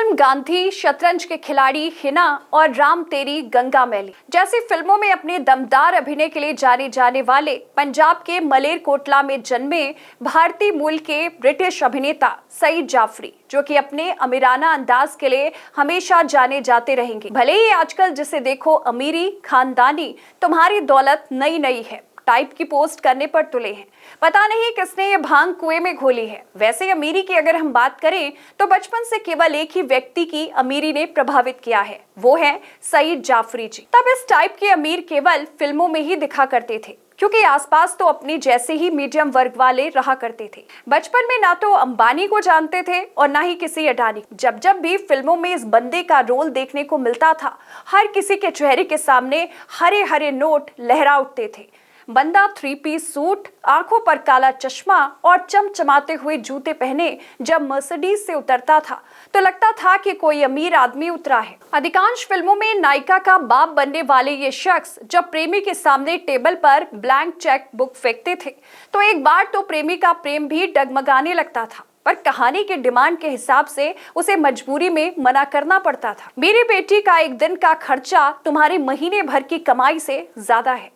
Film Gandhi, शतरंज के खिलाड़ी, हिना और राम तेरी गंगा मैली जैसी फिल्मों में अपने दमदार अभिनय के लिए जाने जाने वाले पंजाब के मलेरकोटला में जन्मे भारतीय मूल के ब्रिटिश अभिनेता सईद जाफरी, जो कि अपने अमीराना अंदाज के लिए हमेशा जाने जाते रहेंगे। भले ही आजकल जिसे देखो अमीरी, खानदानी, तुम्हारी दौलत नई नई है टाइप की पोस्ट करने पर तुले हैं। पता नहीं किसने ये भांग कुएं में घोली है। वैसे अमीरी की अगर हम बात करें तो बचपन से केवल एक ही व्यक्ति की अमीरी ने प्रभावित किया है, वो है सईद जाफरी जी। तब इस टाइप के अमीर केवल फिल्मों में ही दिखा करते थे, क्योंकि आसपास तो अपने जैसे ही मीडियम वर्ग वाले रहा करते थे। बचपन में ना तो अंबानी को जानते थे और ना ही किसी अडानी। जब जब भी फिल्मों में इस बंदे का रोल देखने को मिलता था, हर किसी के चेहरे के सामने हरे हरे नोट लहरा उठते थे। बंदा 3 पीस सूट, आंखों पर काला चश्मा और चमचमाते हुए जूते पहने जब मर्सिडीज से उतरता था तो लगता था कि कोई अमीर आदमी उतरा है। अधिकांश फिल्मों में नायिका का बाप बनने वाले ये शख्स जब प्रेमी के सामने टेबल पर ब्लैंक चेक बुक फेंकते थे तो एक बार तो प्रेमी का प्रेम भी डगमगाने लगता था, पर कहानी के डिमांड के हिसाब से उसे मजबूरी में मना करना पड़ता था। मेरी बेटी का एक दिन का खर्चा तुम्हारे महीने भर की कमाई से ज्यादा है।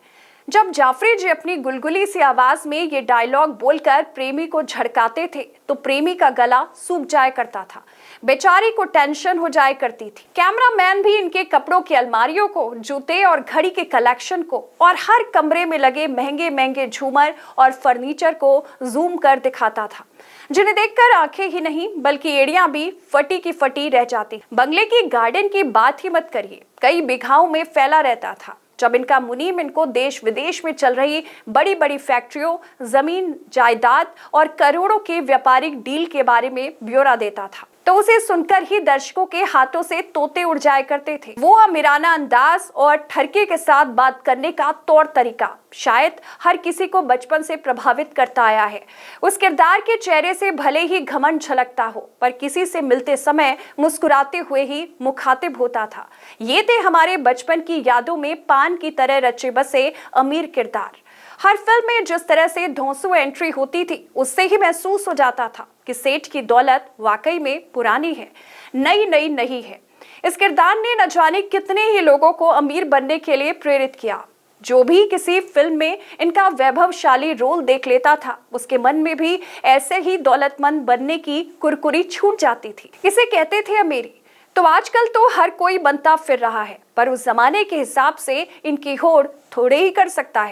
जब जाफरी जी अपनी गुलगुली सी आवाज में ये डायलॉग बोलकर प्रेमी को झड़काते थे तो प्रेमी का गला सूख जाया करता था, बेचारी को टेंशन हो जाया करती थी। कैमरामैन भी इनके कपड़ों की अलमारियों को, जूते और घड़ी के कलेक्शन को और हर कमरे में लगे महंगे महंगे झूमर और फर्नीचर को जूम कर दिखाता था, जिन्हें देखकर आंखें ही नहीं बल्कि एड़ियां भी फटी की फटी रह जाती। बंगले की गार्डन की बात ही मत करिए, कई बिघाओं में फैला रहता था। जब इनका मुनीम इनको देश विदेश में चल रही बड़ी बड़ी फैक्ट्रियों, जमीन जायदाद और करोड़ों के व्यापारिक डील के बारे में ब्यौरा देता था तो उसे सुनकर ही दर्शकों के हाथों से तोते उड़ जाया करते थे। वो अमीराना अंदाज और ठरके के साथ बात करने का तौर तरीका शायद हर किसी को बचपन से प्रभावित करता आया है। उस किरदार के चेहरे से भले ही घमंड झलकता हो, पर किसी से मिलते समय मुस्कुराते हुए ही मुखातिब होता था। ये थे हमारे बचपन की यादों में पान की तरह रचे बसे अमीर किरदार। हर फिल्म में जिस तरह से धौंसू एंट्री होती थी, उससे ही महसूस हो जाता था कि सेठ की दौलत वाकई में पुरानी है, नई नई नहीं है। इस किरदार ने न जाने कितने ही लोगों को अमीर बनने के लिए प्रेरित किया। जो भी किसी फिल्म में इनका वैभवशाली रोल देख लेता था, उसके मन में भी ऐसे ही दौलतमंद बनने की कुरकुरी छूट जाती थी। इसे कहते थे अमीरी। तो आजकल तो हर कोई बनता फिर रहा है, पर उस जमाने के हिसाब से इनकी होड़ थोड़े ही कर सकता है।